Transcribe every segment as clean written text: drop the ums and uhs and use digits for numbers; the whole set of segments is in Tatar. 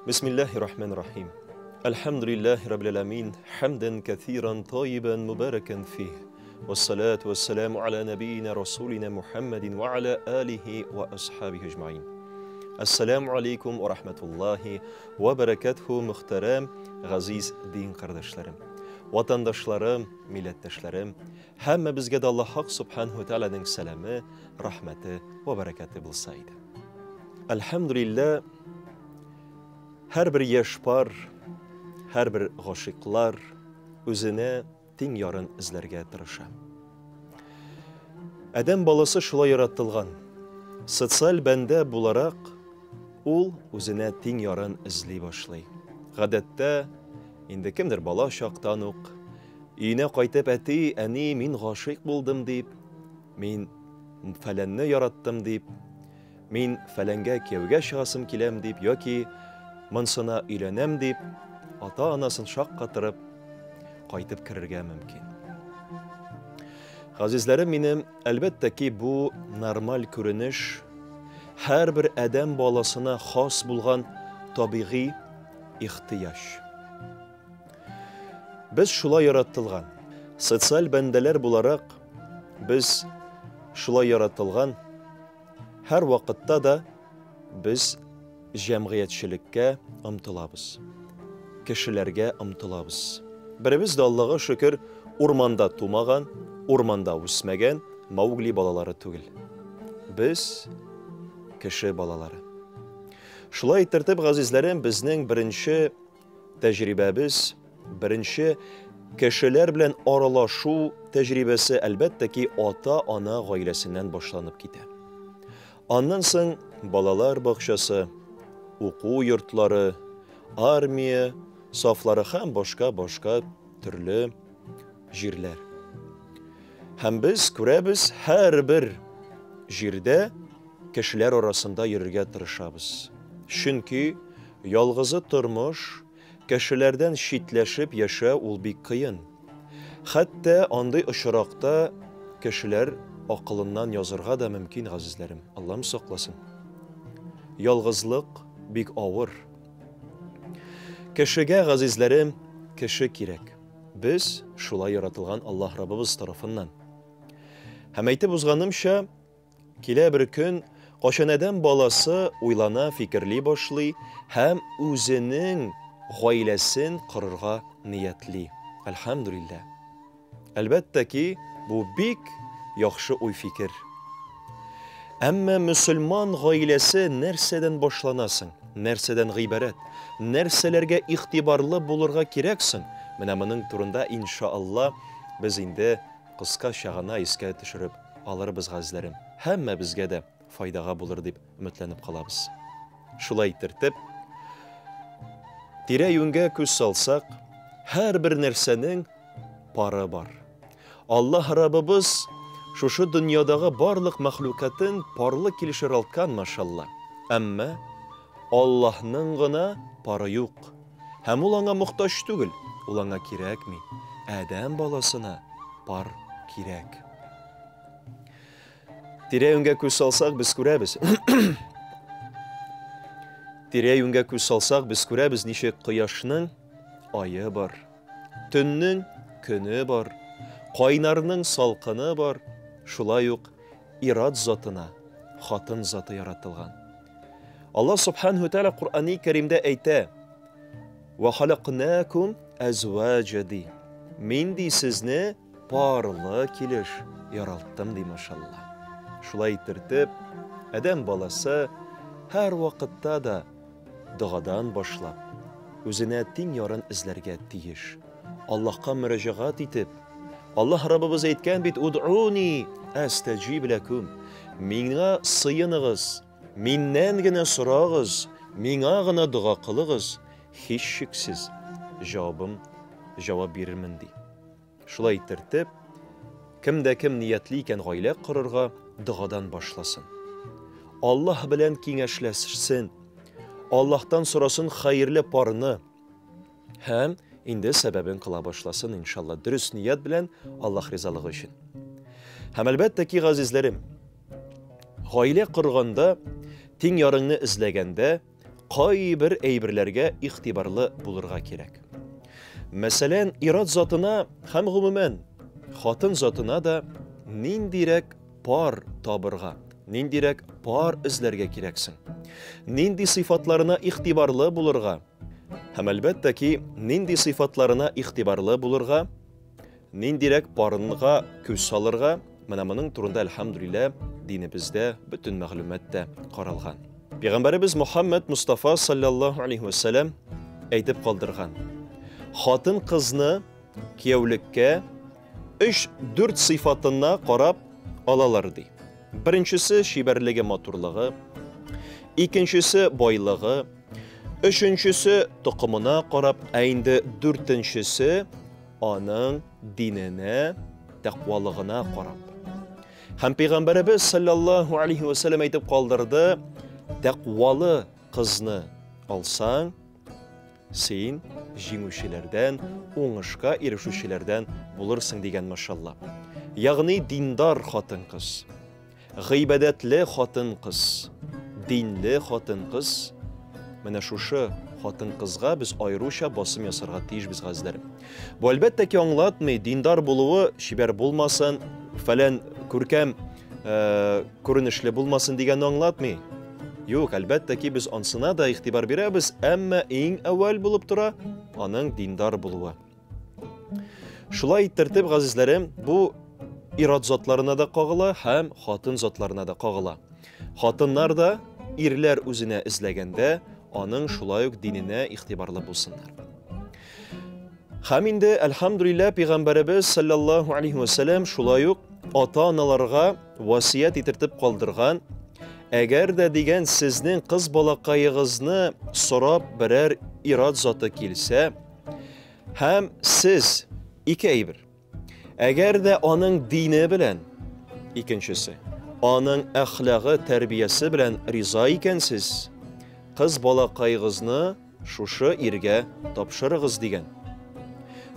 بسم الله الرحمن الرحيم الحمد لله رب العالمين حمدا كثيرا طيبا مباركا فيه والصلاة والسلام على نبينا رسولنا محمد وعلى آله وأصحابه أجمعين. السلام عليكم ورحمة الله وبركاته muhterem gaziz din kardeşlerim. Vatandaşlarım, milletteşlerim, hammamizga de Allah Hak Subhanahu Teala'nın selamı, rahmeti ve bereketi bulsaydı. Elhamdülillah, her bir yaşpar, her bir gaşıklar özüne tin yarın izlerge tırışa. Adam balası şula yaratılgan, sosyal bende bularak, ol özüne tin yarın izli başlay. Gadette, indi kimdir bala şaqtan uq, iyine qaytib әти, әни, min gaşık buldum deyip, min falanni yarattım deyip, min falanga kevge şahsım kilem deyip, yoki Mansına ilenem deyip, ata-anasın şaq qatırıp, qaytıb kirirge mümkün. Azizlerim benim, elbette ki bu normal görünüş, her bir adam balasına xas bulgan tabiği ihtiyaç. Biz şula yaratılgan, sosyal bendeler bularak, biz şula yaratılgan, her vakitte da biz cemiyetçilikке ımtılabız. Kişilerge ımtılabız. Birimiz de Allah'a şükür ormanda tumagan, ormanda üsmegen Mowgli balaları tügül. Biz kişi balaları. Şulay tertib gazizlerim bizning birinchi tecrübemiz, birinchi kişiler bilen aralaşu tecrübesi elbette ki ata-ana gailesinden başlanıp gider. Ondan soň balalar bakşası, oku yurtları, armiya, safları hem başka türlü jirler. Hem biz görəbiz her bir jirde kişiler arasında yürürge tırışabız. Çünkü yalgızı turmuş, kişilerden şitleşip yaşa ol bir kıyın. Hatta andı ışırakta kişiler akılından yazırga da mümkün azizlerim. Allah'ım saklasın. Yalgızlık bik ağır. Kişige azizlerim, kişi kirek. Biz şula yaratılgan Allah Rabbimiz tarafından. Hem eytib uzganımşa, kile bir gün qaşan adam balası uylana fikirli başlay, hem özünün gailesin qırırga niyetli. Elhamdülillah. Elbette ki bu bik yaxşı uy fikir. Ama Müslüman gailesi nerseden başlanasın, nerseden gıyberet, nerselerge ihtibarlı bulurga kireksin. Menamının turunda inşallah biz indi kıska şağına iske düşürüp alırız gazlerim. Hemme bizge de faydaga bulur deyip ümitlenip kalabız. Şulay tertip, tire-yüngə köz salsak, her bir nersenin para var. Allah Rabbimiz şu dünyadağı barlıq mahlukatın parlı kilişir alkan maşallah. Amma Allah'ın gına para yok. Hem ulana muhtaç değil, ulana kirek mi? Adam balasına par kirek. Tire-yüngə köz salsak biz görəbiz. Tire-yüngə köz salsak biz görəbiz nişe kıyaşının ayı var. Tünün künü var. Qaynarının salqını var. Şulay yok, irad zatına, hatın zatı yaratılgan. Allah Subhanahu Teala Kur'an-ı Kerim'de eyte وَخَلَقْنَاكُمْ اَزْوَاجَدِي Min di sizni parlı kiliş yarattım di maşallah. Şulay tertip, adam balası her vakitte da dağdan başlap, özüne tin yarın izlerge tiyiş. Allah'a müracaat etip, Allah Rabbimiz aytgan bit ud'uni astecib lakum. Minga sıyınıgız, minnen gine sorağız, minga gine dua kılığız. Hiç şüksiz cevap verirmin di. Şulay tertip, kimde kim niyetliyken gaile qırırga duadan başlasın. Allah bilen kiňeşleşsin. Allah'tan sorasın hayırlı parını. Hem indi sebebin kıla başlasın inşallah. Dürüst niyet bilen Allah rizalığı için. Hem elbette ki gazizlerim, gaile qırğanda, tin yarını izlegende, кайбер әйберләргә игътибарлы булырга кирәк. Мәсәлән, ират затына һәм гомумән хатын затына да ниндирәк пар табырга, ниндирәк пар эзләргә кирәксең. Нинди сыйфатларына игътибарлы булырга һәм әлбәттә ки, нинди сыйфатларына игътибарлы булырга, ниндирәк парынга күз салырга, менә моның турында әлхәмдүлилләһ динебездә бөтен мәгълүмат каралган. Пәйгамбәребез Мухаммад Мустафа саллаллаһу алейхи ва саллям әйтеп калдырган: хатын кызны кияүлеккә 3-4 сыйфатына карап алалар ди. Беренчесе шибәрлеге, матурлыгы, икенчесе байлыгы, өченчесе тукымына карап, инде дүртенчесе аның диненә, тәкъвалыгына карап. Һәм Пәйгамбәребез саллаллаһу алейхи ва саллям әйтеп калдырды: тәкъвалы кызны алсаң, син җиңүчеләрдән, уңышка ирешүчеләрдән булырсың дигән, машалла. Ягъни диндар хатын-кыз, гыйбадәтле хатын-кыз, динле хатын-кыз, менә шушы хатын-кызга без айруча басым ясарга тиешбез, газизләрем. Бу әлбәттә ки аңлатмый, диндар булуы шибәр булмасын, фәлән күркәм күренешле булмасын дигән аңлатмый. Юк, әлбәттә ки без ансына да игътибар бирәбез, әмма иң әүвәл булып тора аның диндар булуы. Шулай иттереп, газизләрем, бу ират затларына да кагыла һәм хатын затларына да кагыла. Хатыннар да ирләр үзенә эзләгәндә аның шулай ук диненә игътибарлы булсыннар. Һәм инде әлхәмдүлилләһ Пәйгамбәребез саллаллаһу алейхи ва саллям шулай ук ата-аналарга васият итертеп калдырган: әгәр дә дигән сезнең кыз балакайыгызны сорап берәр ират заты килсә, һәм сез ике әйбер, әгәр дә аның дине белән, икенчесе, аның әхлагы, тәрбиясе белән риза икәнсез, кыз балакайыгызны шушы иргә тапшырыгыз дигән.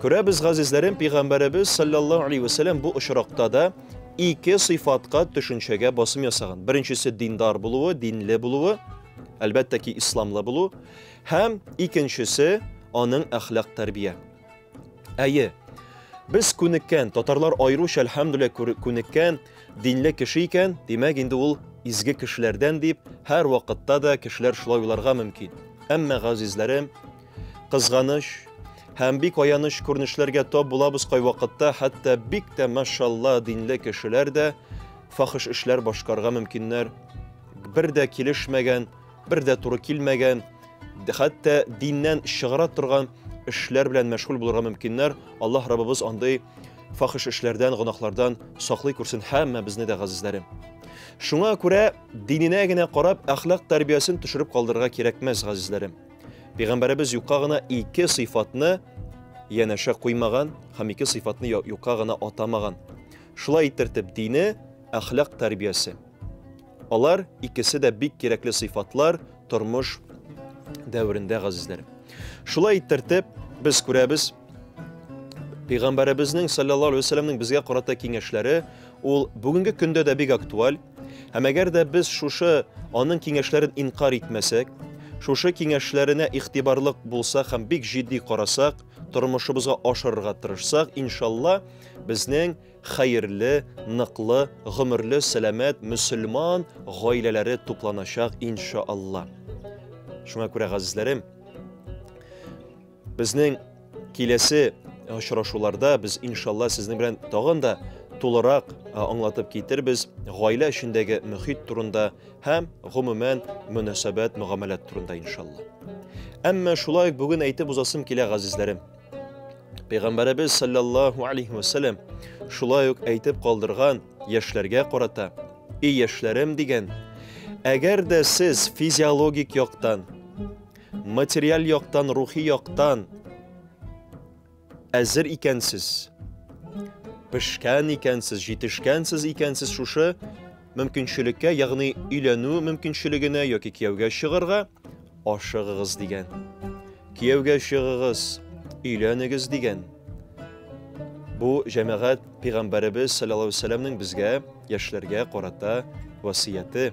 Күрәбез, газизләрем, Пәйгамбәребез саллаллаһу алейхи ва саллям бу очракта да ике сыйфатка, төшенчәгә басым ясаган. Беренчесе диндар булуы, динле булуы, әлбәттә ки исламлы булу, һәм икенчесе аның әхлак, тәрбия. Әйе, без күнеккән, татарлар айруча әлхәмдүлилләһ күнеккән динле кеше икән, димәк инде ул изге кешеләрдән дип, һәр вакытта да кешеләр шулай уйларга мөмкин. Әмма, газизләрем, кызганыч һәм бик аяныч күренешләргә тап булабыз кай вакытта, хәтта бик тә машалла динле кешеләр дә фахиш эшләр башкарга мөмкиннәр, бер дә килешмәгән, бер дә туры килмәгән, хәтта диннән чыгара торган эшләр белән мәшгуль булырга мөмкиннәр. Аллаһ Раббыбыз андый фахиш эшләрдән, гынаһлардан саклый күрсен һәммәбезне дә, газизләрем. Шуңа күрә диненә генә карап әхлак тәрбиясен төшереп калдырырга кирәкмәс, газизләрем. Пәйгамбәребез юкка гына ике сыйфатны янәшә куймаган һәм ике сыйфатны юкка гына атамаган. Шулай иттереп, дине, әхлак тәрбиясе. Алар икесе дә бик кирәкле сыйфатлар тормыш дәврендә, газизләрем. Шулай иттереп, без күрәбез, Пәйгамбәребезнең саллаллаһу алейхи ва саллямның безгә карата киңәшләре ул бүгенге көндә дә бик актуаль. Һәм әгәр дә без шушы аның киңәшләрен инкар итмәсәк, шушы киңәшләренә игътибарлык булсак һәм бик җитди карасак, тормышыбызга ашырырга тырышсак, иншалла, безнең хәерле, ныклы, гомерле, сәламәт мөселман гаиләләре тупланачак, иншалла. Шуңа күрә, газизләрем, безнең киләсе очрашуларда без иншалла сезнең белән тагын да тулырак аңлатып китербез гаилә эчендәге мөхит турында һәм гомумән мөнәсәбәт, мөгамәләт турында, иншалла. Әмма шулай бүген әйтеп узасым килә, газизләрем. Пәйгамбәребез саллаллаһу алейхи ва саллям шулай ук әйтеп калдырган яшьләргә карата: "И яшьләрем" дигән, әгәр дә сез физиологик яктан, материаль яктан, рухи яктан әзер икәнсез, пешкән икәнсез, җитешкәнсез икәнсез шушы мөмкинчелеккә, ягъни өйләнү мөмкинчелегенә яки кияүгә чыгарга, ашыгыгыз дигән. Кияүгә чыгыгыз, өйләнегез дигән. Бу җәмәгать Пәйгамбәребез саллаллаһу алейхи ва саллямның безгә, яшьләргә карата васияте,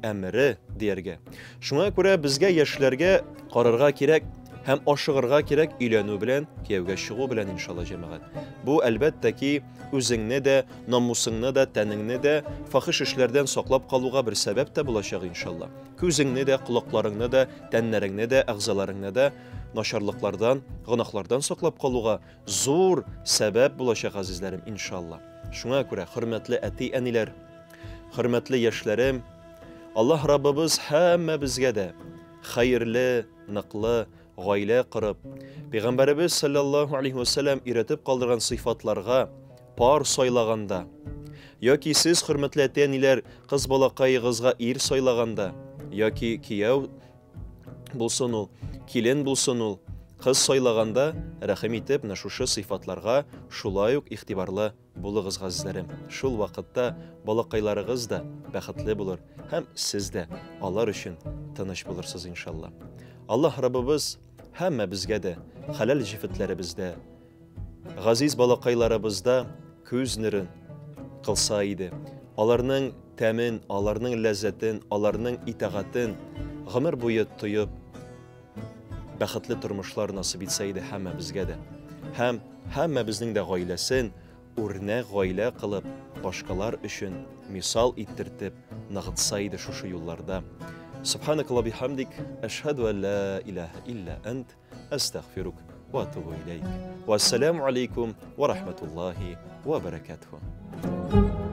әмере, дияргә. Шуңа күрә безгә яшьләргә карарга кирәк һәм ашыгырга кирәк өйләнү белән, кияүгә чыгу белән иншалла җәмәгать. Бу әлбәттә ки үзеңне дә, намусыңны да, тәнеңне дә фахиш эшләрдән саклап калуга бер сәбәп тә булачак иншалла. Күзеңне дә, колакларыңны да, тәннәреңне дә, әгъзаларыңны да начарлыклардан, гынахлардан саклап калуга зур сәбәп булачак азизләрем иншалла. Шуңа күрә хөрмәтле әти-әниләр, хөрмәтле яшьләрем, Аллаһ Раббыбыз һәммәбезгә дә хәерле, ныклы гаилә корып, Пәйгамбәрбез саллаллаһу алейхи ва сәллям өйрәтеп калдырган сыйфатларга пар сайлаганда, яки сез хөрмәтле әти-әниләр кыз балакайыгызга ир сайлаганда, яки кияү булсын ул, килен булсын ул, кыз сайлаганда рәхим итеп менә шушы сыйфатларга шулай ук игътибарлы булыгыз газизләрем. Шул вакытта балакайларыгыз да бәхетле булыр һәм сез дә алар өчен тыныч булырсыз иншалла. Аллаһ Раббыбыз һәммәбезгә дә хәләл җифетләребездә, газиз балакайларыбызда күз нурын кылса иде. Аларның тәмен, аларның ләззәтен, аларның итагатын гомер буе тоеп бәхетле тормышлар насыйп итсә иде һәммәбезгә дә. Һәм һәммәбезнең дә гаиләсен үрнәк гаилә кылып, башкалар өчен мисал иттертеп ныгытса иде шушы юлларда. سبحانك اللهم بحمدك أشهد أن لا إله إلا أنت أستغفرك وأتوب إليك والسلام عليكم ورحمة الله وبركاته.